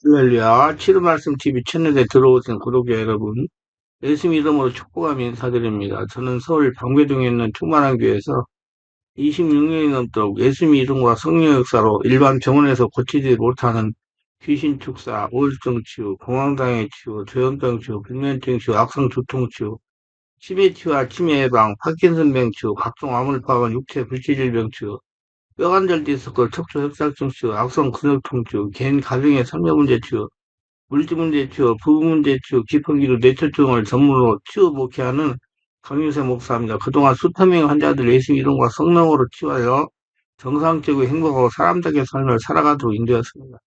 할렐루야, 치료 말씀 TV 채널에 들어오신 구독자 여러분, 예수님 이름으로 축복하며 인사드립니다. 저는 서울 방배동에 있는 충만한 교회에서 26년이 넘도록 예수님 이름과 성령 역사로 일반 병원에서 고치지 못하는 귀신 축사, 우울증 치유, 공황장애 치유, 조현병 치유, 불면증 치유, 악성 두통 치유, 치매 치유와 치매 예방, 파킨슨병 치유, 각종 암울파와 육체 불치질병 치유, 뼈관절 디스크, 척추 협착증 치유, 악성 근육통 치유, 개인 가정의 삶의 문제 치유, 물질문제 치유, 부부문제 치유, 기품기도 뇌출증을 전문으로 치유 목회하는 강유세 목사입니다. 그동안 수천 명의 환자들 예수 이름과 성령으로 치유하여 정상적이고 행복하고 사람답게 삶을 살아가도록 인도했습니다.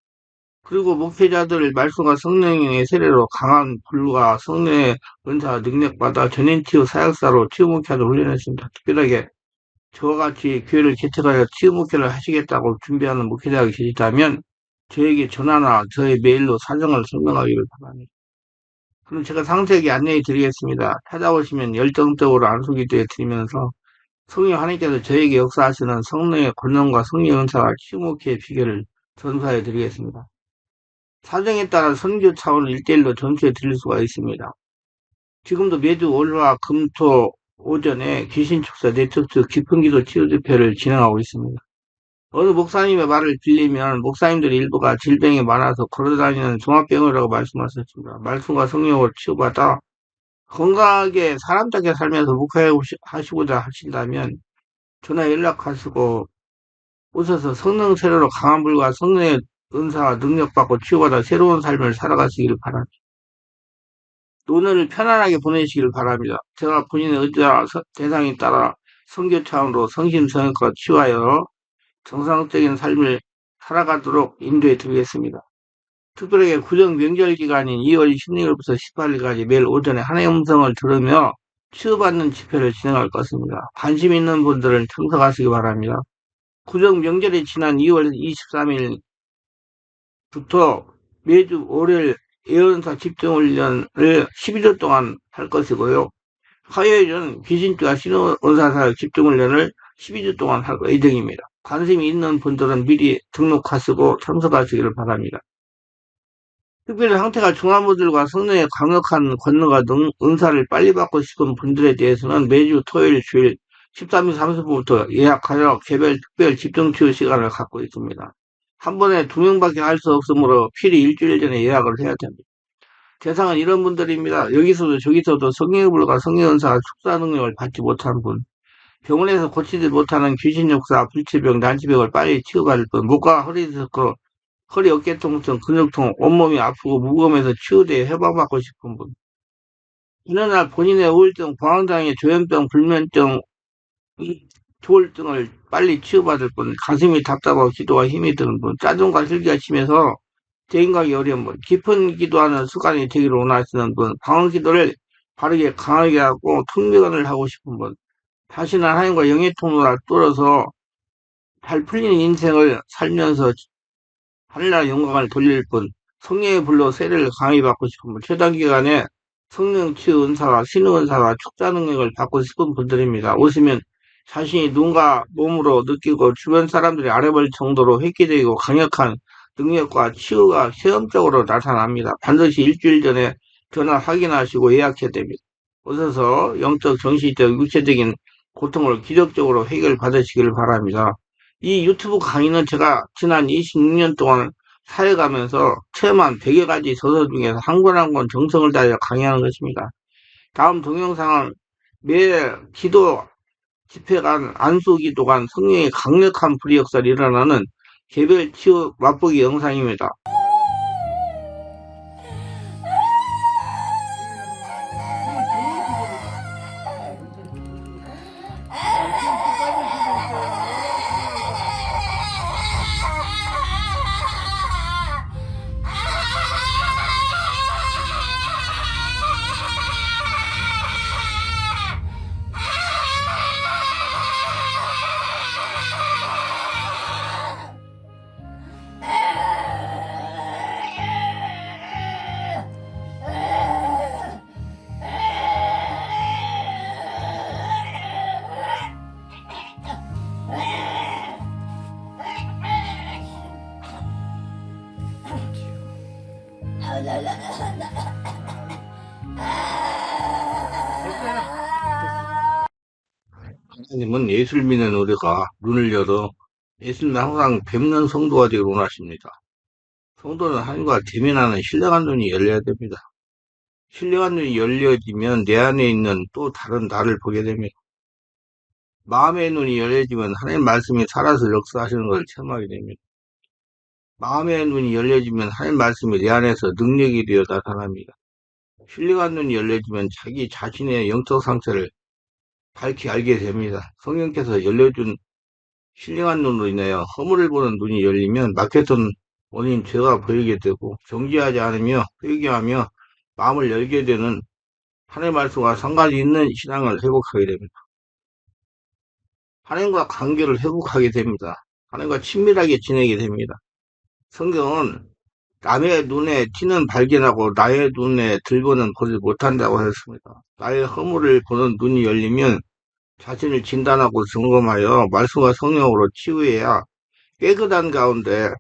그리고 목회자들 말씀과 성령의 세례로 강한 불과 성령의 은사 능력받아 전인치유 사역사로 치유 목회하도록 훈련했습니다. 특별하게 저와 같이 교회를 개척하여 치유 목회를 하시겠다고 준비하는 목회자가 계시다면 저에게 전화나 저의 메일로 사정을 설명하기를 바랍니다. 그럼 제가 상세하게 안내해 드리겠습니다. 찾아오시면 열정적으로 안수기도해 드리면서 성령 하나님께서 저에게 역사하시는 성령의 권능과 성령의 은사와 치유 목회의 비결을 전수해 드리겠습니다. 사정에 따라 선교 차원을 1대1로 전수해 드릴 수가 있습니다. 지금도 매주 월화 금토 오전에 귀신축사 네트워크 깊은기도 치유집회를 진행하고 있습니다. 어느 목사님의 말을 빌리면 목사님들 일부가 질병이 많아서 걸어다니는 종합병이라고 말씀하셨습니다. 말씀과 성령으로 치유받아 건강하게 사람답게 살면서 목회하시고자 하신다면 전화 연락하시고 오셔서 성령 세례로 강한 불과 성령의 은사와 능력받고 치유받아 새로운 삶을 살아가시기를 바랍니다. 오늘을 편안하게 보내시기를 바랍니다. 제가 본인의 의지와 대상에 따라 선교 차원으로 성심성의껏 치유하여 정상적인 삶을 살아가도록 인도해 드리겠습니다. 특별하게 구정 명절 기간인 2월 16일부터 18일까지 매일 오전에 하나님의 음성을 들으며 치유받는 집회를 진행할 것입니다. 관심 있는 분들은 참석하시기 바랍니다. 구정 명절이 지난 2월 23일부터 매주 월요일 예언사 집중훈련을 12주 동안 할 것이고요. 화요일은 귀신주와 신원사사역 집중훈련을 12주 동안 할 예정입니다. 관심이 있는 분들은 미리 등록하시고 참석하시기를 바랍니다. 특별히 상태가 중한 분들과 성령의 강력한 권능과 은사를 빨리 받고 싶은 분들에 대해서는 매주 토요일 주일 13시 30분부터 예약하여 개별 특별 집중치유 시간을 갖고 있습니다. 한 번에 2명밖에 할 수 없으므로 필히 일주일 전에 예약을 해야 됩니다. 대상은 이런 분들입니다. 여기서도 저기서도 성령의 불과 성령의 은사와 축사 능력을 받지 못한 분, 병원에서 고치지 못하는 귀신 역사, 불치병, 난치병을 빨리 치유받을 분, 목과 허리 디스크, 허리 어깨 통증, 근육통, 온몸이 아프고 무거움에서 치유되어 해방받고 싶은 분, 어느 날 본인의 우울증, 공황장애, 조현병, 불면증, 조울증을 빨리 치유받을 분, 가슴이 답답하고 기도가 힘이 드는 분, 짜증과 슬기가 심해서 대인가기 어려운 분, 깊은 기도하는 습관이 되기를 원하시는 분, 방언 기도를 바르게 강하게 하고 통미관을 하고 싶은 분, 다시는 하나님과 영의 통로를 뚫어서 잘 풀리는 인생을 살면서 하늘나라 영광을 돌릴 분, 성령의 불로 세례를 강하게 받고 싶은 분, 최단 기간에 성령 치유 은사와 신의 은사와 축자 능력을 받고 싶은 분들입니다. 오시면 자신이 눈과 몸으로 느끼고 주변 사람들이 알아볼 정도로 획기적이고 강력한 능력과 치유가 체험적으로 나타납니다. 반드시 일주일 전에 전화 확인하시고 예약해야 됩니다. 오셔서 영적, 정신적, 육체적인 고통을 기적적으로 해결받으시기를 바랍니다. 이 유튜브 강의는 제가 지난 26년 동안 사역하면서 체험한 100여 가지 저서 중에서 한 권 한 권 정성을 다하여 강의하는 것입니다. 다음 동영상은 매 기도 집회간, 안수 기도간 성령의 강력한 불의 역사를 일어나는 개별 치유 맛보기 영상입니다. 됐어요. 하나님은 예술 믿는 우리가 눈을 열어 예수님은 항상 뵙는 성도가 되기를 원하십니다. 성도는 하나님과 대면하는 신령한 눈이 열려야 됩니다. 신령한 눈이 열려지면 내 안에 있는 또 다른 나를 보게 됩니다. 마음의 눈이 열려지면 하나님 말씀이 살아서 역사하시는 것을 체험하게 됩니다. 마음의 눈이 열려지면 하나님 말씀이 내 안에서 능력이 되어 나타납니다. 신령한 눈이 열려지면 자기 자신의 영적 상태를 밝히 알게 됩니다. 성령께서 열려준 신령한 눈으로 인하여 허물을 보는 눈이 열리면 막혔던 원인 죄가 보이게 되고 정지하지 않으며 회개하며 마음을 열게 되는 하나님의 말씀과 상관이 있는 신앙을 회복하게 됩니다. 하나님과 관계를 회복하게 됩니다. 하나님과 친밀하게 지내게 됩니다. 성경은 남의 눈에 티는 발견하고 나의 눈에 들보는 보지 못한다고 했습니다. 나의 허물을 보는 눈이 열리면 자신을 진단하고 점검하여 말씀과 성령으로 치유해야 깨끗한 가운데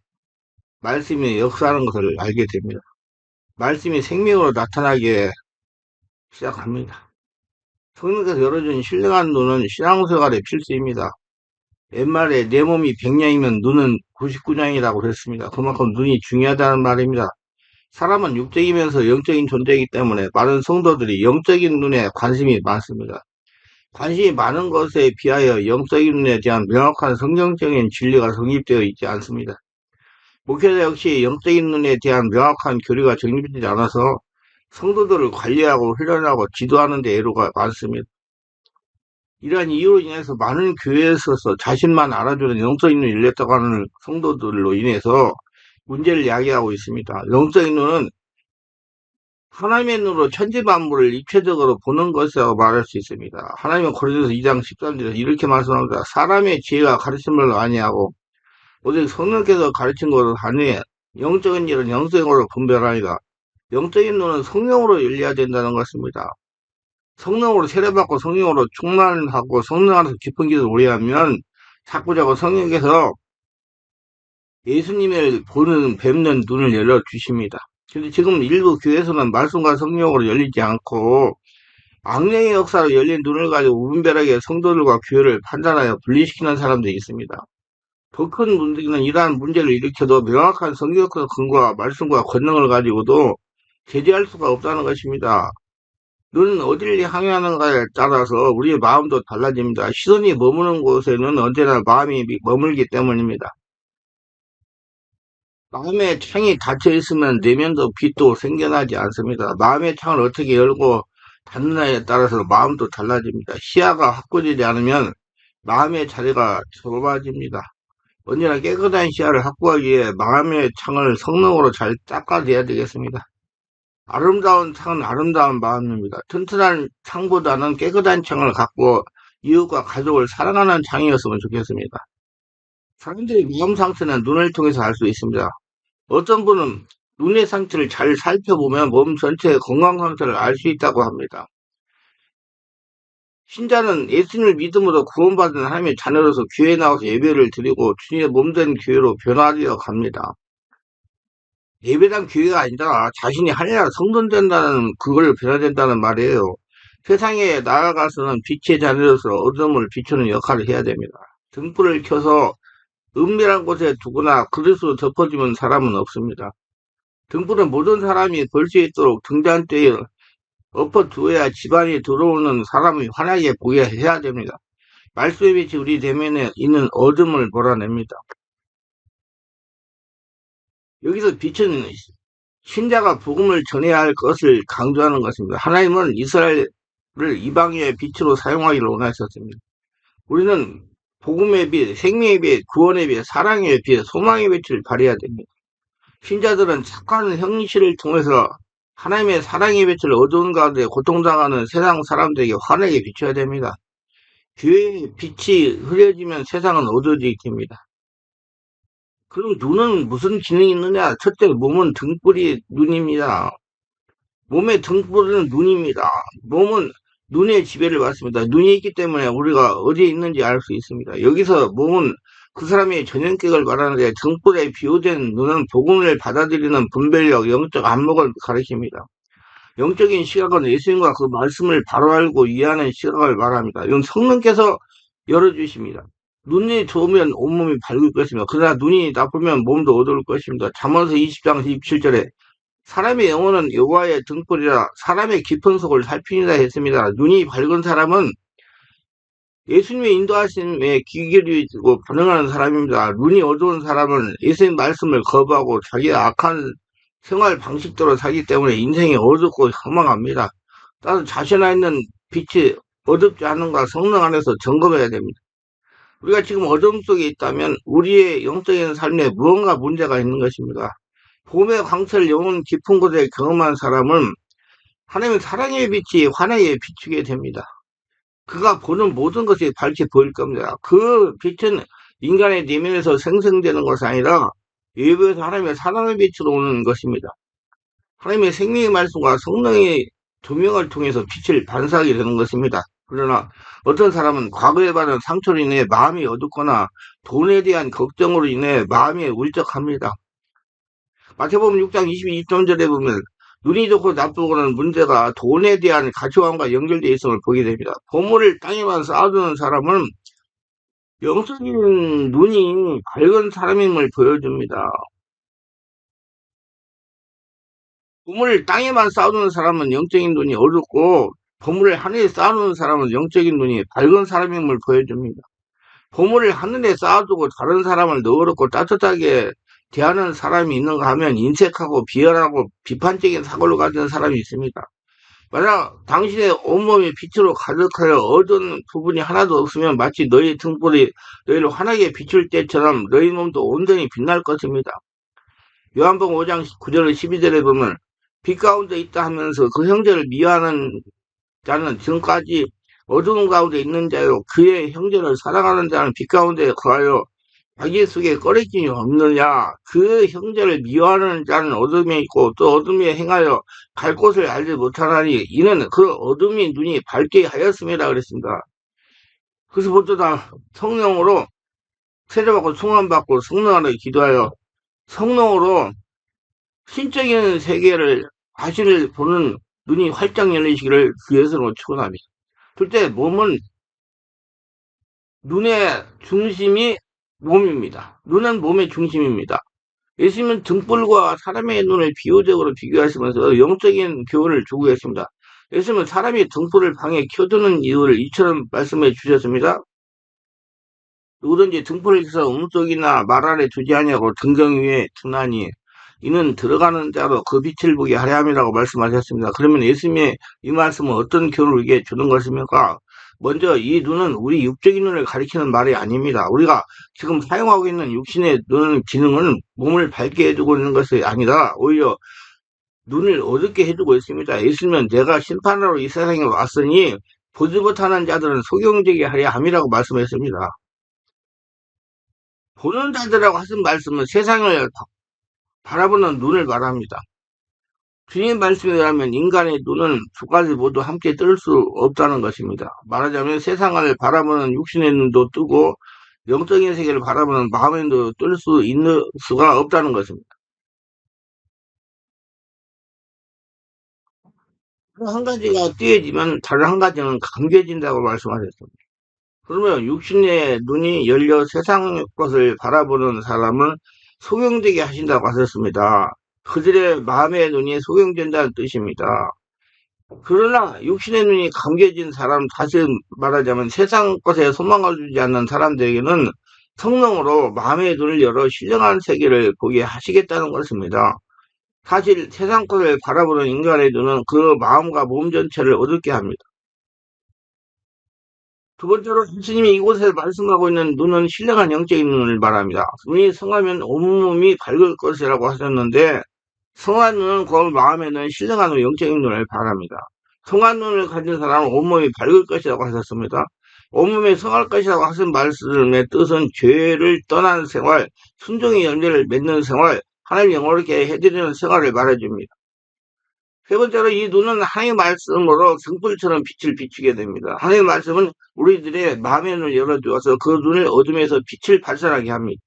말씀이 역사하는 것을 알게 됩니다. 말씀이 생명으로 나타나게 시작합니다. 성령께서 열어준 신령한 눈은 신앙생활의 필수입니다. 옛말에 내 몸이 100년이면 눈은 99년이라고 그랬습니다. 그만큼 눈이 중요하다는 말입니다. 사람은 육적이면서 영적인 존재이기 때문에 많은 성도들이 영적인 눈에 관심이 많습니다. 관심이 많은 것에 비하여 영적인 눈에 대한 명확한 성경적인 진리가 성립되어 있지 않습니다. 목회자 역시 영적인 눈에 대한 명확한 교리가 정립되지 않아서 성도들을 관리하고 훈련하고 지도하는 데 애로가 많습니다. 이러한 이유로 인해서 많은 교회에서 자신만 알아주는 영적인 눈이 열렸다고 하는 성도들로 인해서 문제를 야기하고 있습니다. 영적인 눈은 하나님의 눈으로 천지 만물을 입체적으로 보는 것이라고 말할 수 있습니다. 하나님은 고린도서 2장 13절에서 이렇게 말씀합니다. 사람의 지혜가 가르침을 아니하고 오직 성령께서 가르친 것을 하니 영적인 일은 영적으로 분별하니라. 영적인 눈은 성령으로 열려야 된다는 것입니다. 성령으로 세례받고 성령으로 충만하고 성령 안에서 깊은 길을 오래 하면 자꾸자꾸 성령께서 예수님을 보는 뵙는 눈을 열어주십니다. 근데 지금 일부 교회에서는 말씀과 성령으로 열리지 않고 악령의 역사로 열린 눈을 가지고 무분별하게 성도들과 교회를 판단하여 분리시키는 사람들이 있습니다. 더 큰 문제는 이러한 문제를 일으켜도 명확한 성경적 근거와 말씀과 권능을 가지고도 제재할 수가 없다는 것입니다. 눈은 어디를 향하는가에 따라서 우리의 마음도 달라집니다. 시선이 머무는 곳에는 언제나 마음이 머물기 때문입니다. 마음의 창이 닫혀 있으면 내면도 빛도 생겨나지 않습니다. 마음의 창을 어떻게 열고 닫느냐에 따라서 마음도 달라집니다. 시야가 확보되지 않으면 마음의 자리가 좁아집니다. 언제나 깨끗한 시야를 확보하기 위해 마음의 창을 성령으로 잘 닦아내야 되겠습니다. 아름다운 창은 아름다운 마음입니다. 튼튼한 창보다는 깨끗한 창을 갖고 이웃과 가족을 사랑하는 창이었으면 좋겠습니다. 사람들의 마음 상태는 눈을 통해서 알 수 있습니다. 어떤 분은 눈의 상태를 잘 살펴보면 몸 전체의 건강 상태를 알 수 있다고 합니다. 신자는 예수님을 믿음으로 구원받은 하나님의 자녀로서 교회에 나와서 예배를 드리고 주님의 몸된 교회로 변화되어 갑니다. 예배당 교회가 아니라 자신이 하나님 성돈 된다는 그걸 변화된다는 말이에요. 세상에 나아가서는 빛의 자녀로서 어둠을 비추는 역할을 해야 됩니다. 등불을 켜서 은밀한 곳에 두거나 그릇으로 덮어주면 사람은 없습니다. 등불은 모든 사람이 볼 수 있도록 등잔대에 엎어두어야 집안에 들어오는 사람이 환하게 보게 해야 됩니다. 말씀의 빛이 우리 대면에 있는 어둠을 몰아냅니다. 여기서 빛은 신자가 복음을 전해야 할 것을 강조하는 것입니다. 하나님은 이스라엘을 이방인의 빛으로 사용하기를 원하셨습니다. 우리는 복음의 빛, 생명의 빛, 구원의 빛, 사랑의 빛, 소망의 빛을 발해야 됩니다. 신자들은 착한 형실을 통해서 하나님의 사랑의 빛을 어두운 가운데 고통당하는 세상 사람들에게 환하게 비춰야 됩니다. 교회의 빛이 흐려지면 세상은 어두워지게 됩니다. 그럼 눈은 무슨 기능이 있느냐? 첫째, 몸은 등불이 눈입니다. 몸의 등불은 눈입니다. 몸은 눈의 지배를 받습니다. 눈이 있기 때문에 우리가 어디에 있는지 알 수 있습니다. 여기서 몸은 그 사람의 전형격을 말하는데 등불에 비유된 눈은 복음을 받아들이는 분별력, 영적 안목을 가리킵니다. 영적인 시각은 예수님과 그 말씀을 바로 알고 이해하는 시각을 말합니다. 이건 성령께서 열어주십니다. 눈이 좋으면 온몸이 밝을 것입니다. 그러나 눈이 나쁘면 몸도 어두울 것입니다. 잠언서 20장 17절에 사람의 영혼은 여호와의 등불이라 사람의 깊은 속을 살피니라 했습니다. 눈이 밝은 사람은 예수님의 인도하심에 귀 기울이고 반응하는 사람입니다. 눈이 어두운 사람은 예수님 말씀을 거부하고 자기의 악한 생활 방식대로 살기 때문에 인생이 어둡고 허망합니다. 따라서 자신 안에 있는 빛이 어둡지 않은가 성령 안에서 점검해야 됩니다. 우리가 지금 어둠 속에 있다면 우리의 영적인 삶에 무언가 문제가 있는 것입니다. 봄의 광채를 영혼 깊은 곳에 경험한 사람은 하나님의 사랑의 빛이 환하게 비추게 됩니다. 그가 보는 모든 것이 밝게 보일 겁니다. 그 빛은 인간의 내면에서 생성되는 것이 아니라 외부에서 하나님의 사랑의 빛으로 오는 것입니다. 하나님의 생명의 말씀과 성령의 조명을 통해서 빛을 반사하게 되는 것입니다. 그러나 어떤 사람은 과거에 받은 상처로 인해 마음이 어둡거나 돈에 대한 걱정으로 인해 마음이 울적합니다. 마태복음 6장 22절에 보면 눈이 좋고 나쁘고는 문제가 돈에 대한 가치관과 연결되어 있음을 보게 됩니다. 보물을 땅에만 쌓아두는 사람은 영적인 눈이 밝은 사람임을 보여줍니다. 보물을 땅에만 쌓아두는 사람은 영적인 눈이 어둡고 보물을 하늘에 쌓아놓는 사람은 영적인 눈이 밝은 사람임을 보여줍니다. 보물을 하늘에 쌓아두고 다른 사람을 너그럽고 따뜻하게 대하는 사람이 있는가 하면 인색하고 비열하고 비판적인 사고를 가진 사람이 있습니다. 만약 당신의 온몸이 빛으로 가득하여 어두운 부분이 하나도 없으면 마치 너희 등불이 너희를 환하게 비출 때처럼 너희 몸도 온전히 빛날 것입니다. 요한복음 5장 9절 12절에 보면 빛 가운데 있다 하면서 그 형제를 미워하는 자는 지금까지 어두운 가운데 있는 자요 그의 형제를 사랑하는 자는 빛 가운데 거하여 자기 속에 꺼리낌이 없느냐. 그 형제를 미워하는 자는 어둠에 있고 또 어둠에 행하여 갈 곳을 알지 못하나니 이는 그 어둠이 눈이 밝게 하였습니다. 그랬습니다. 그래서 보다 성령으로 세례받고 충만받고 성령 안에 기도하여 성령으로 신적인 세계를 자신을 보는 눈이 활짝 열리시기를 그 예수로 축원합니다. 둘째, 몸은 눈의 중심이 몸입니다. 눈은 몸의 중심입니다. 예수님은 등불과 사람의 눈을 비유적으로 비교하시면서 영적인 교훈을 주고 계십니다. 예수님은 사람이 등불을 방에 켜두는 이유를 이처럼 말씀해 주셨습니다. 누구든지 등불을 켜서 음속이나 말 아래 두지 아니하고 등경 위에 두나니 이는 들어가는 자로 그 빛을 보게 하려 함이라고 말씀하셨습니다. 그러면 예수님의 이 말씀은 어떤 교훈을 우리에게 주는 것입니까? 먼저 이 눈은 우리 육적인 눈을 가리키는 말이 아닙니다. 우리가 지금 사용하고 있는 육신의 눈 기능은 몸을 밝게 해주고 있는 것이 아니라 오히려 눈을 어둡게 해주고 있습니다. 예수님은 내가 심판하러 이 세상에 왔으니 보지 못하는 자들은 소경되게 하려 함이라고 말씀했습니다. 보는 자들이라고 하신 말씀은 세상을 바라보는 눈을 말합니다. 주님 말씀에 의하면 인간의 눈은 두 가지 모두 함께 뜰 수 없다는 것입니다. 말하자면 세상을 바라보는 육신의 눈도 뜨고 영적인 세계를 바라보는 마음의 눈도 뜰 수 있는 수가 없다는 것입니다. 한 가지가 띄어지면 다른 한 가지는 감겨진다고 말씀하셨습니다. 그러면 육신의 눈이 열려 세상 것을 바라보는 사람은 소경되게 하신다고 하셨습니다. 그들의 마음의 눈이 소경된다는 뜻입니다. 그러나 육신의 눈이 감겨진 사람, 다시 말하자면 세상 것에 소망을 두지 않는 사람들에게는 성령으로 마음의 눈을 열어 신령한 세계를 보게 하시겠다는 것입니다. 사실 세상 것을 바라보는 인간의 눈은 그 마음과 몸 전체를 어둡게 합니다. 두 번째로 예수님이 이곳에 말씀하고 있는 눈은 신령한 영적인 눈을 말합니다. 눈이 성하면 온몸이 밝을 것이라고 하셨는데 성한 눈은 그 마음에 는 신령한 영적인 눈을 바랍니다. 성한 눈을 가진 사람은 온몸이 밝을 것이라고 하셨습니다. 온몸이 성할 것이라고 하신 말씀의 뜻은 죄를 떠난 생활, 순종의 열매를 맺는 생활, 하나님 영원하게 해드리는 생활을 말해줍니다. 세 번째로 이 눈은 하나님의 말씀으로 등불처럼 빛을 비추게 됩니다. 하나님의 말씀은 우리들의 마음의 눈을 열어주어서 그 눈을 어둠에서 빛을 발산하게 합니다.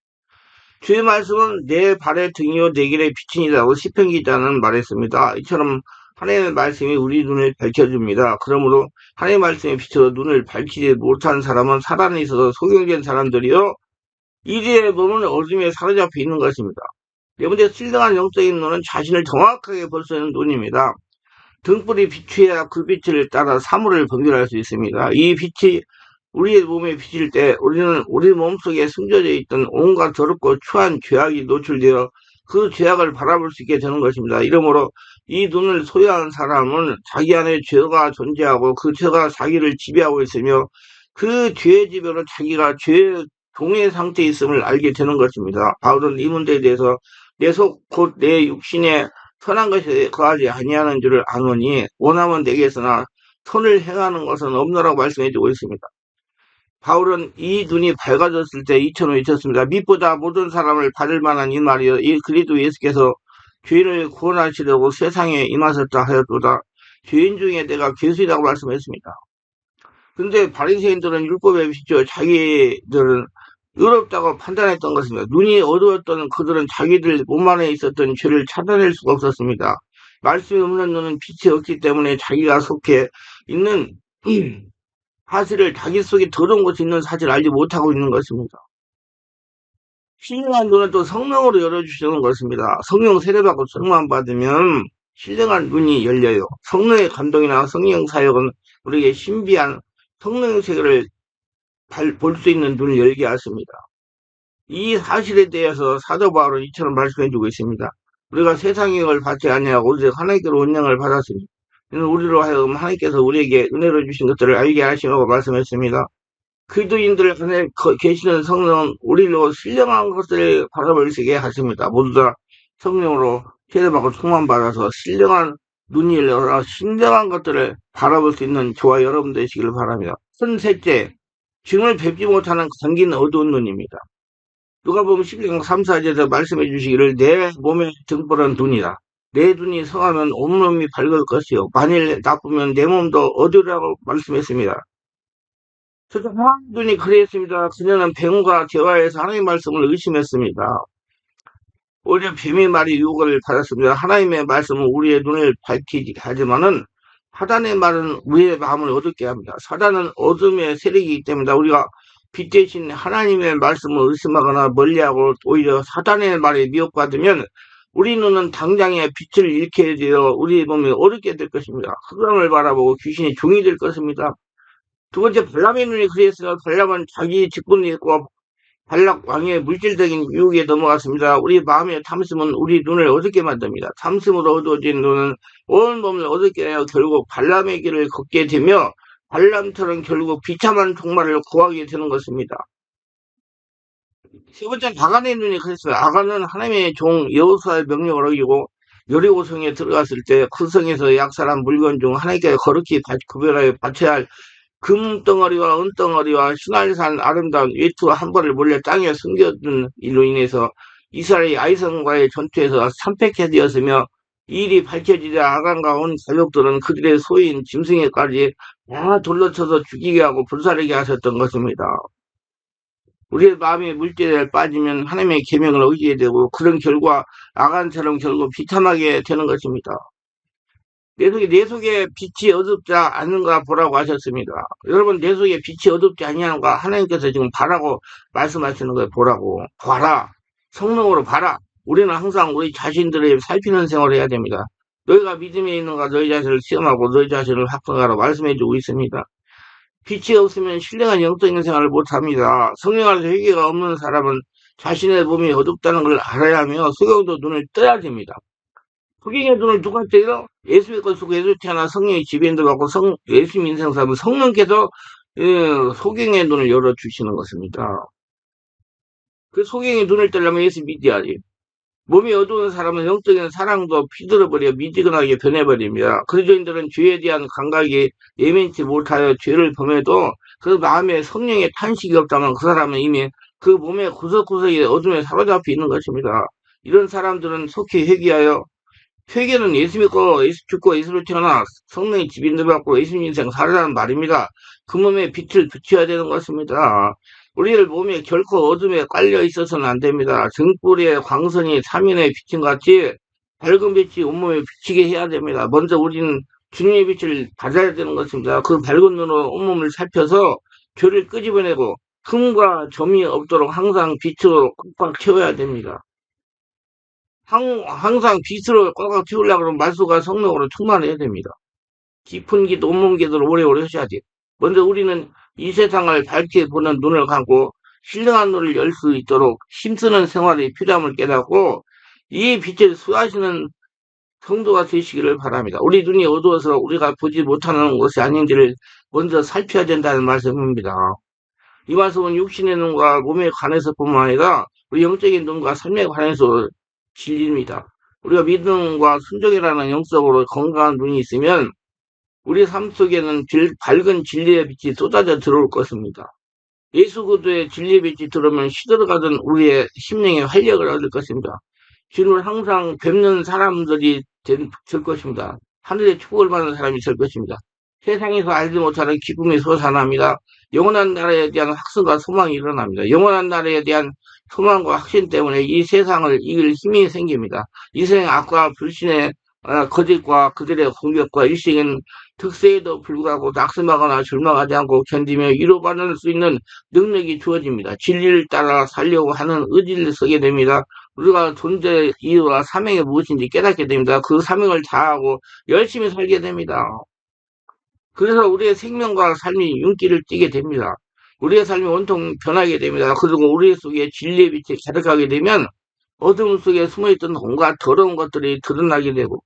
주의 말씀은 내 발의 등이요 내 길의 빛이니라고 시편 기자는 말했습니다. 이처럼 하나님의 말씀이 우리 눈을 밝혀줍니다. 그러므로 하나님의 말씀의 빛으로 눈을 밝히지 못한 사람은 사단에 있어서 소경된 사람들이요 이리의 몸은 어둠에 사로잡혀 있는 것입니다. 네 번째, 신령한 영적인 눈은 자신을 정확하게 볼 수 있는 눈입니다. 등불이 비추어야 그 빛을 따라 사물을 분별할 수 있습니다. 이 빛이 우리의 몸에 비칠 때 우리는 우리 몸속에 숨겨져 있던 온갖 더럽고 추한 죄악이 노출되어 그 죄악을 바라볼 수 있게 되는 것입니다. 이러므로 이 눈을 소유한 사람은 자기 안에 죄가 존재하고 그 죄가 자기를 지배하고 있으며 그 죄의 지배로 자기가 죄의 종의 상태에 있음을 알게 되는 것입니다. 바울은 이 문제에 대해서 내 속 곧 내 육신에 선한 것이 거하지 아니하는 줄을 아노니 원하면 내게서나 선을 행하는 것은 없노라고 말씀해주고 있습니다. 바울은 이 눈이 밝아졌을 때 이천후 외쳤습니다. 빛보다 모든 사람을 받을 만한 이 말이여 이 그리스도 예수께서 죄인을 구원하시려고 세상에 임하셨다 하였도다. 죄인 중에 내가 괴수이라고 말씀했습니다. 근데 바리새인들은 율법에 비추어 자기들은 의롭다고 판단했던 것입니다. 눈이 어두웠던 그들은 자기들 몸 안에 있었던 죄를 찾아낼 수가 없었습니다. 말씀이 없는 눈은 빛이 없기 때문에 자기가 속해 있는 사실을 자기 속에 더러운 것이 있는 사실을 알지 못하고 있는 것입니다. 신령한 눈은 또 성령으로 열어주시는 것입니다. 성령 세례받고 성만 받으면 신령한 눈이 열려요. 성령의 감동이나 성령 사역은 우리에게 신비한 성령의 세계를 볼 수 있는 눈을 열게 하십니다. 이 사실에 대해서 사도 바울은 이처럼 말씀해주고 있습니다. 우리가 세상의 걸 받지 아니하고 오직 하나님께로 은영을 받았으니 이는 우리로 하여금 하나님께서 우리에게 은혜로 주신 것들을 알게 하시라고 말씀했습니다. 그리스도인들 안에 계시는 성령은 우리로 신령한 것을 바라볼 수 있게 하십니다. 모두 다 성령으로 세례받고 충만받아서 신령한 눈이 열려 신령한 것들을 바라볼 수 있는 저와 여러분 되시기를 바랍니다. 셋째, 증을 뵙지 못하는 잠긴 어두운 눈입니다. 누가 보면 11장 3, 4절에서 말씀해 주시기를 내 몸의 등불은 눈이라. 내 눈이 성하면 온몸이 밝을 것이요. 만일 나쁘면 내 몸도 어두우라고 말씀했습니다. 저도 하나님 눈이 그랬습니다. 그녀는 뱀과 대화에서 하나님의 말씀을 의심했습니다. 오히려 뱀의 말이 유혹을 받았습니다. 하나님의 말씀은 우리의 눈을 밝히게 하지만은 사단의 말은 우리의 마음을 어둡게 합니다. 사단은 어둠의 세력이기 때문에 우리가 빛 대신 하나님의 말씀을 의심하거나 멀리하고 오히려 사단의 말에 미혹받으면 우리 눈은 당장에 빛을 잃게 되어 우리의 몸이 어둡게 될 것입니다. 흑암을 바라보고 귀신이 종이 될 것입니다. 두 번째, 발람의 눈이 그랬어요. 발람은 자기 직분이 있고 발락 왕의 물질적인 유혹에 넘어갔습니다. 우리 마음의 탐심은 우리 눈을 어둡게 만듭니다. 탐심으로 어두워진 눈은 온 몸을 어둡게 하여 결국 발람의 길을 걷게 되며 발람처럼 결국 비참한 종말을 구하게 되는 것입니다. 세 번째, 아간의 눈이 그랬어요. 아간은 하나님의 종 여호수아의 명령을 어기고 여리고 성에 들어갔을 때 그 성에서 약살한 물건 중 하나님께 거룩히 구별하여 바쳐야 할 금덩어리와 은덩어리와 신할산 아름다운 외투 한 벌을 몰래 땅에 숨겨둔 일로 인해서 이스라엘이 아이성과의 전투에서 참패케 되었으며 이 일이 밝혀지자 아간과 온 가족들은 그들의 소인 짐승에까지 다 돌로 쳐서 죽이게 하고 불사르게 하셨던 것입니다. 우리의 마음이 물질에 빠지면 하나님의 계명을 어기게 되고 그런 결과 아간처럼 결국 비참하게 되는 것입니다. 내 속에 빛이 어둡지 않는가 보라고 하셨습니다. 여러분, 내 속에 빛이 어둡지 아니하는가 하나님께서 지금 바라고 말씀하시는 거예요. 보라고. 봐라. 성령으로 봐라. 우리는 항상 우리 자신들을 살피는 생활을 해야 됩니다. 너희가 믿음에 있는가 너희 자신을 시험하고 너희 자신을 확증하라 말씀해주고 있습니다. 빛이 없으면 신령한 영적인 생활을 못합니다. 성령 안에서 회개가 없는 사람은 자신의 몸이 어둡다는 걸 알아야 하며 소경도 눈을 떠야 됩니다. 소경의 눈을 누가 떠요? 예수 믿고 예수 태어나 성령의 지배인도 받고 예수 인생 사람은 성령께서 소경의 눈을 열어주시는 것입니다. 그 소경의 눈을 뜨려면 예수 믿어야지. 몸이 어두운 사람은 영적인 사랑도 비들어버려 미지근하게 변해버립니다. 그리스도인들은 죄에 대한 감각이 예민치 못하여 죄를 범해도 그 마음에 성령의 탄식이 없다면 그 사람은 이미 그 몸의 구석구석에 어둠에 사로잡혀 있는 것입니다. 이런 사람들은 속히 회개하여 세계는 예수 믿고 예수 죽고 예수로 태어나 성령의 집인들 받고 예수 인생 살아라는 말입니다. 그 몸에 빛을 비춰야 되는 것입니다. 우리를 몸에 결코 어둠에 깔려 있어서는 안 됩니다. 등불에 광선이 삼인의 빛인 같이 밝은 빛이 온몸에 비치게 해야 됩니다. 먼저 우리는 주님의 빛을 받아야 되는 것입니다. 그 밝은 눈으로 온몸을 살펴서 죄를 끄집어내고 흠과 점이 없도록 항상 빛으로 꽉꽉 채워야 됩니다. 항상 빛으로 꽉꽉 채우려고 그러면 말씀과 성령으로 충만해야 됩니다. 깊은 길, 온몸 기도를 오래오래 하셔야 돼요. 먼저 우리는 이 세상을 밝게 보는 눈을 감고 신령한 눈을 열 수 있도록 힘쓰는 생활이 필요함을 깨닫고 이 빛을 수하시는 성도가 되시기를 바랍니다. 우리 눈이 어두워서 우리가 보지 못하는 것이 아닌지를 먼저 살펴야 된다는 말씀입니다. 이 말씀은 육신의 눈과 몸에 관해서뿐만 아니라 우리 영적인 눈과 삶에 관해서 진리입니다. 우리가 믿음과 순종이라는 영적으로 건강한 눈이 있으면 우리 삶 속에는 밝은 진리의 빛이 쏟아져 들어올 것입니다. 예수 그리스도의 진리의 빛이 들어오면 시들어가던 우리의 심령의 활력을 얻을 것입니다. 주님을 항상 뵙는 사람들이 될 것입니다. 하늘의 축복을 받는 사람이 될 것입니다. 세상에서 알지 못하는 기쁨이 솟아납니다. 영원한 나라에 대한 확신과 소망이 일어납니다. 영원한 나라에 대한 소망과 확신 때문에 이 세상을 이길 힘이 생깁니다. 이 세상 악과 불신의 거짓과 그들의 공격과 일시적인 특세에도 불구하고 낙심하거나 절망하지 않고 견디며 위로받을 수 있는 능력이 주어집니다. 진리를 따라 살려고 하는 의지를 쓰게 됩니다. 우리가 존재의 이유와 사명이 무엇인지 깨닫게 됩니다. 그 사명을 다하고 열심히 살게 됩니다. 그래서 우리의 생명과 삶이 윤기를 띠게 됩니다. 우리의 삶이 온통 변하게 됩니다. 그리고 우리 속에 진리의 빛이 가득하게 되면 어둠 속에 숨어있던 온갖 더러운 것들이 드러나게 되고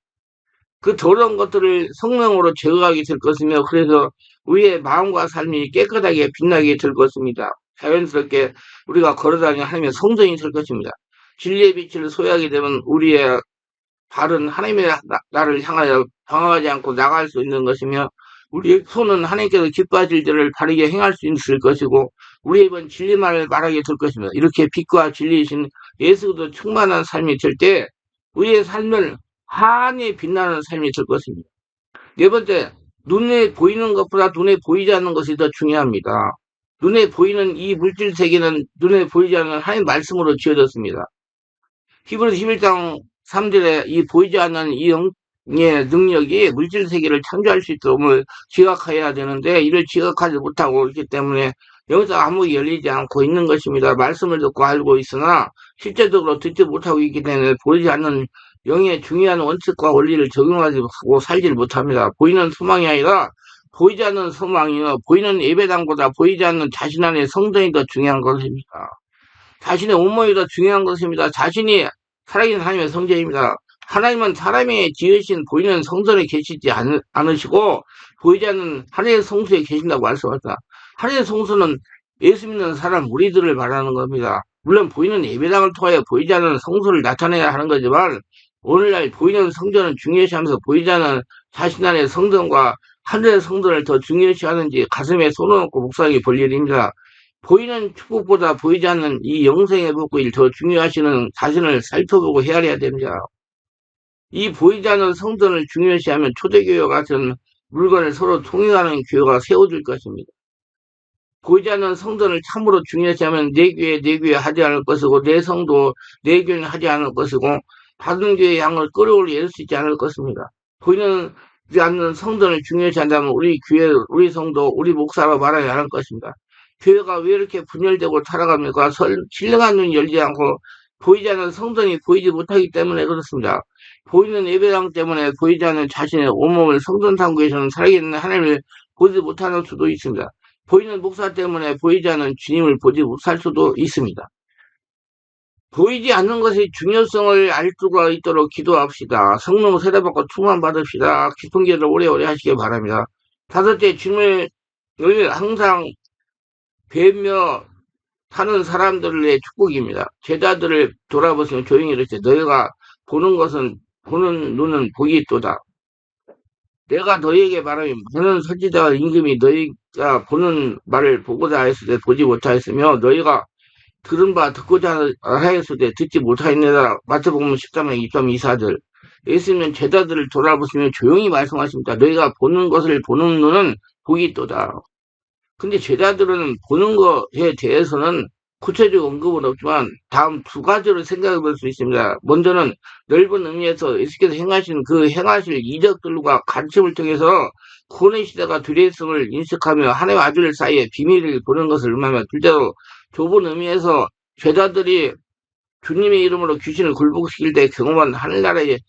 그 더러운 것들을 성령으로 제거하게 될 것이며 그래서 우리의 마음과 삶이 깨끗하게 빛나게 될 것입니다. 자연스럽게 우리가 걸어다니는 하나님의 성전이 될 것입니다. 진리의 빛을 소유하게 되면 우리의 발은 하나님의 나를 향하여 방황하지 않고 나갈 수 있는 것이며 우리의 손은 하나님께서 기뻐하실 일을 바르게 행할 수 있을 것이고 우리의 입은 진리만을 말하게 될 것입니다. 이렇게 빛과 진리이신 예수도 충만한 삶이 될 때 우리의 삶을 환히 빛나는 삶이 될 것입니다. 네 번째, 눈에 보이는 것보다 눈에 보이지 않는 것이 더 중요합니다. 눈에 보이는 이 물질 세계는 눈에 보이지 않는 하나님 말씀으로 지어졌습니다. 히브리서 11장 3절에 이 보이지 않는 이 영의 능력이 물질 세계를 창조할 수 있도록을 지각해야 되는데 이를 지각하지 못하고 있기 때문에 영적 암흑이 열리지 않고 있는 것입니다. 말씀을 듣고 알고 있으나 실제적으로 듣지 못하고 있기 때문에 보이지 않는 영의 중요한 원칙과 원리를 적용하지 하고 살지를 못합니다. 보이는 소망이 아니라 보이지 않는 소망이요. 보이는 예배당보다 보이지 않는 자신 안의 성전이 더 중요한 것입니다. 자신의 온몸이 더 중요한 것입니다. 자신이 살아있는 하나님의 성전입니다. 하나님은 사람이 지으신 보이는 성전에 계시지 않으시고 보이지 않는 하나님의 성소에 계신다고 말씀하셨다. 하나님의 성소는 예수 믿는 사람 우리들을 말하는 겁니다. 물론 보이는 예배당을 통하여 보이지 않는 성소를 나타내야 하는 거지만 오늘날 보이는 성전은 중요시하면서 보이지 않는 자신 안의 성전과 하늘의 성전을 더 중요시하는지 가슴에 손을 얹고 묵상하기 볼 일입니다. 보이는 축복보다 보이지 않는 이 영생의 복을 더 중요하시는 자신을 살펴보고 헤아려야 됩니다. 이 보이지 않는 성전을 중요시하면 초대교회와 같은 물건을 서로 통용하는 교회가 세워질 것입니다. 보이지 않는 성전을 참으로 중요시하면 내 교회 하지 않을 것이고 내 성도 내 교회는 하지 않을 것이고 받은 교회의 양을 끌어올릴 수 있지 않을 것입니다. 보이지 않는 성전을 중요시한다면 우리 교회, 우리 성도, 우리 목사로 말하지 않을 것입니다. 교회가 왜 이렇게 분열되고 타락합니까? 신령한 눈이 열지 않고 보이지 않는 성전이 보이지 못하기 때문에 그렇습니다. 보이는 예배당 때문에 보이지 않는 자신의 온몸을 성전 탐구에서는 살아있는 하나님을 보지 못하는 수도 있습니다. 보이는 목사 때문에 보이지 않는 주님을 보지 못할 수도 있습니다. 보이지 않는 것의 중요성을 알 수가 있도록 기도합시다. 성령 세례받고 충만 받읍시다. 깊은 기도를 오래오래 하시기 바랍니다. 다섯째, 주님을 항상 뵈며 사는 사람들의 축복입니다. 제자들을 돌아보시면 조용히 이르시되 너희가 보는 눈은 복이 있도다. 내가 너희에게 말하면 많은 선지자와 임금이 너희가 보는 말을 보고자 하였을 때 보지 못하였으며 너희가 들은 바 듣고자 하였을 때 듣지 못하였느니라. 마태복음 13장 23, 24절. 예수님은 제자들을 돌아보시며 조용히 말씀하십니다. 너희가 보는 것을 보는 눈은 복이 있도다. 근데 제자들은 보는 것에 대해서는 구체적 언급은 없지만 다음 두 가지로 생각해 볼 수 있습니다. 먼저는 넓은 의미에서 예수께서 행하신 그 행하실 이적들과 가르침을 통해서 구원의 시대가 두레했음을 인식하며 하나님과 아들 사이의 비밀을 보는 것을 의미하며, 둘째로 좁은 의미에서 제자들이 주님의 이름으로 귀신을 굴복시킬 때 경험한 하늘나라의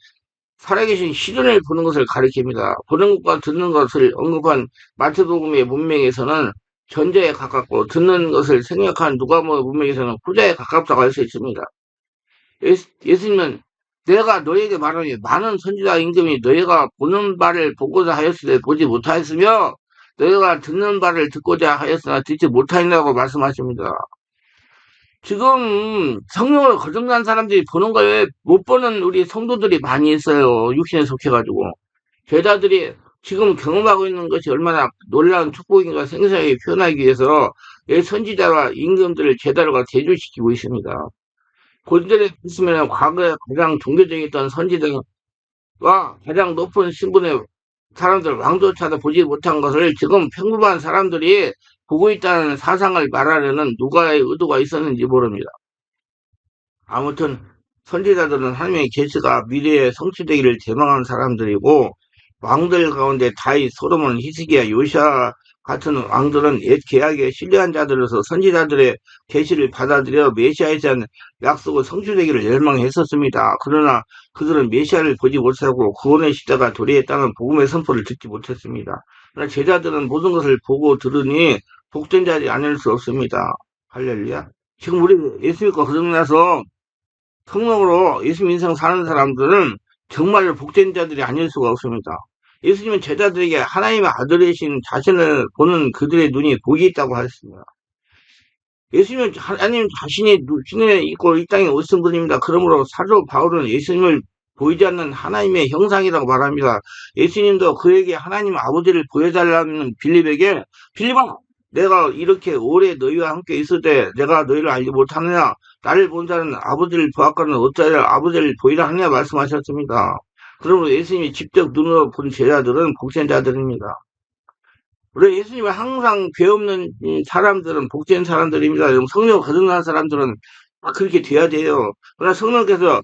살아계신 시련을 보는 것을 가리킵니다. 보는 것과 듣는 것을 언급한 마태복음의 문맥에서는 전자에 가깝고, 듣는 것을 생략한 누가복음의 문맥에서는 후자에 가깝다고 할 수 있습니다. 예수님은 내가 너에게 말하니 많은 선지자 임금이 너희가 보는 바를 보고자 하였으되 보지 못하였으며 너희가 듣는 바를 듣고자 하였으나 듣지 못하였다고 말씀하십니다. 지금 성령을 거듭난 사람들이 보는 거에 못 보는 우리 성도들이 많이 있어요. 육신에 속해가지고. 제자들이 지금 경험하고 있는 것이 얼마나 놀라운 축복인가 생생하게 표현하기 위해서 옛 선지자와 임금들을 제자들과 대조시키고 있습니다. 고린도에 있으면 과거에 가장 종교적이었던 선지자와 가장 높은 신분의 사람들, 왕조차도 보지 못한 것을 지금 평범한 사람들이 보고 있다는 사상을 말하려는 누가의 의도가 있었는지 모릅니다. 아무튼 선지자들은 하나님의 계시가 미래에 성취되기를 대망하는 사람들이고, 왕들 가운데 다윗, 솔로몬, 히스기야, 요시아 같은 왕들은 옛 계약에 신뢰한 자들로서 선지자들의 계시를 받아들여 메시아에 대한 약속을 성취되기를 열망했었습니다. 그러나 그들은 메시아를 보지 못하고 구원의 시대가 도래했다는 복음의 선포를 듣지 못했습니다. 그러나 제자들은 모든 것을 보고 들으니 복된 자들이 아닐 수 없습니다. 할렐루야. 지금 우리 예수 믿고 거듭나서 성령으로 예수 인생 사는 사람들은 정말로 복된 자들이 아닐 수가 없습니다. 예수님은 제자들에게 하나님의 아들이신 자신을 보는 그들의 눈이 복이 있다고 하셨습니다. 예수님은 하나님 자신이 신에 있고 이 땅에 오신 분입니다. 그러므로 사도 바울은 예수님을 보이지 않는 하나님의 형상이라고 말합니다. 예수님도 그에게 하나님 아버지를 보여달라는 빌립에게, 빌립아, 내가 이렇게 오래 너희와 함께 있을 때 내가 너희를 알지 못하느냐? 나를 본 자는 아버지를 보았거든 어찌하여 아버지를 보이라 하느냐 말씀하셨습니다. 그러므로 예수님이 직접 눈으로 본 제자들은 복된 자들입니다. 우리 예수님을 항상 배우는 사람들은 복된 사람들입니다. 성령 거듭난 사람들은 그렇게 돼야 돼요. 그러나 성령께서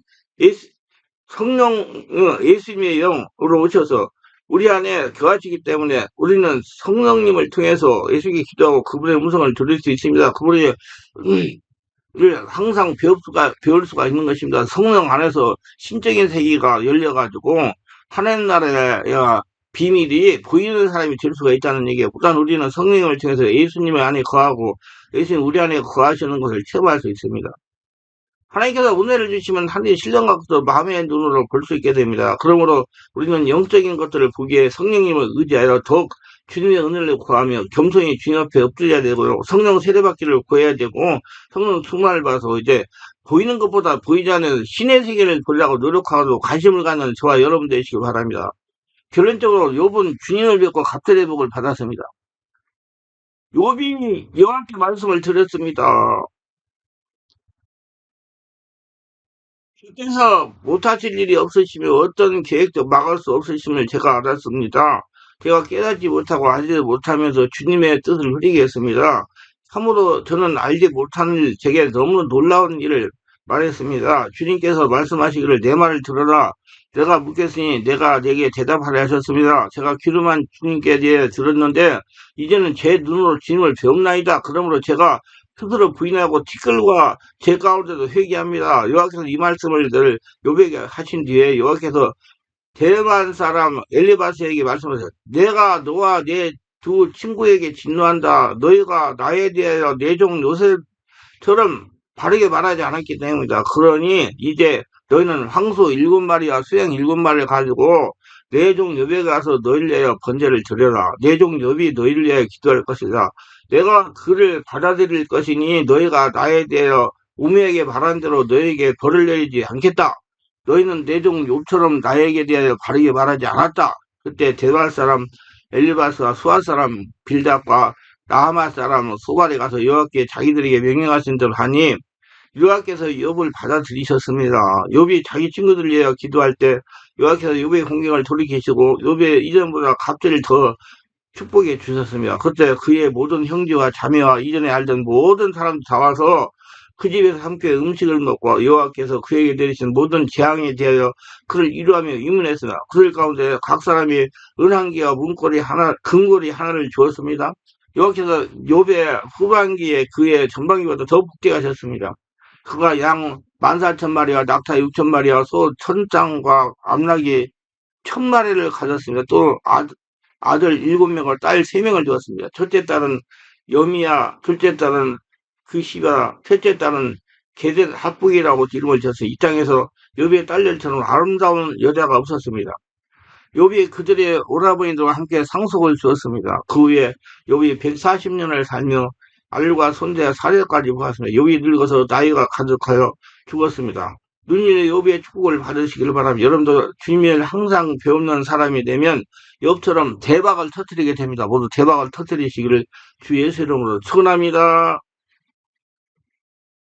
예수님의 영으로 오셔서 우리 안에 거하시기 때문에 우리는 성령님을 통해서 예수님께 기도하고 그분의 음성을 들을 수 있습니다. 그분의 항상 배울 수가 있는 것입니다. 성령 안에서 신적인 세계가 열려가지고 하나님 나라의 비밀이 보이는 사람이 될 수가 있다는 얘기예요. 우선 우리는 성령을 통해서 예수님의 안에 거하고 예수님 우리 안에 거하시는 것을 체험할 수 있습니다. 하나님께서 은혜를 주시면 하나님의 신령 갖고서 마음의 눈으로 볼 수 있게 됩니다. 그러므로 우리는 영적인 것들을 보기에 성령님을 의지하여 더욱 주님의 은혜를 구하며 겸손히 주님 앞에 엎드려야 되고요. 성령 세례받기를 구해야 되고, 성령 충만을 받아서 이제 보이는 것보다 보이지 않는 신의 세계를 보려고 노력하고 관심을 갖는 저와 여러분 되시기 바랍니다. 결론적으로 욥은 주님을 뵙고 갑절의 복을 받았습니다. 욥이 여호와께 말씀을 드렸습니다. 주께서 못하실 일이 없으시며 어떤 계획도 막을 수 없으심을 제가 알았습니다. 제가 깨닫지 못하고 알지 못하면서 주님의 뜻을 흐리게 했습니다. 참으로 저는 알지 못하는 일, 제게 너무 놀라운 일을 말했습니다. 주님께서 말씀하시기를 내 말을 들어라. 내가 묻겠으니 내가 내게 대답하라 하셨습니다. 제가 귀로만 주님께 대해 들었는데 이제는 제 눈으로 주님을 배움나이다. 그러므로 제가 스스로 부인하고 티끌과 제 가운데도 회개합니다. 여호와께서 이 말씀을 늘 욥에게 하신 뒤에 여호와께서 대만 사람 엘리바스에게 말씀하셨어요. 내가 너와 내 두 친구에게 진노한다. 너희가 나에 대하여 내 종 요셉처럼 바르게 말하지 않았기 때문이다. 그러니 이제 너희는 황소 7마리와 수양 7마리를 가지고 내 종 욥에게 가서 너희를 위하여 번제를 드려라. 내 종 욥이 너희를 위하여 기도할 것이다. 내가 그를 받아들일 것이니 너희가 나에 대하여 우매하게 말한 대로 너희에게 벌을 내리지 않겠다. 너희는 내 종 욥처럼 나에게 대하여 바르게 말하지 않았다. 그때 대발 사람 엘리바스와 수아 사람 빌닷과 나하마 사람 소발에 가서 여호와께 자기들에게 명령하신 대로 하니 여호와께서 욥을 받아들이셨습니다. 욥이 자기 친구들 위하여 기도할 때 여호와께서 욥의 공경을 돌이키시고 욥의 이전보다 갑절을 더 축복해 주셨습니다. 그때 그의 모든 형제와 자매와 이전에 알던 모든 사람들 다 와서 그 집에서 함께 음식을 먹고 여호와께서 그에게 내리신 모든 재앙에 대하여 그를 위로하며 위문했으나 그들 가운데 각 사람이 은한기와 문고리 하나, 금고리 하나를 주었습니다. 여호와께서 욥의 후반기에 그의 전반기보다 더 복되하셨습니다. 그가 양 14,000마리와 낙타 6,000마리와 소 1,000쌍과 암낙이 1,000마리를 가졌습니다. 또 아들 7명과 딸 3명을 두었습니다. 첫째 딸은 여미야, 둘째 딸은 그시바, 셋째 딸은 게셋 합북이라고 이름을 지었어요. 이 땅에서 욥의 딸들처럼 아름다운 여자가 없었습니다. 욥이 그들의 오라버니들과 함께 상속을 주었습니다. 그 후에 욥이 140년을 살며 알과 손자 사례까지 보았습니다. 욥이 늙어서 나이가 가득하여 죽었습니다. 눈이 욥의 축복을 받으시기를 바랍니다. 여러분도 주님을 항상 배우는 사람이 되면 욥처럼 대박을 터뜨리게 됩니다. 모두 대박을 터뜨리시기를 주 예수 이름으로 축원합니다.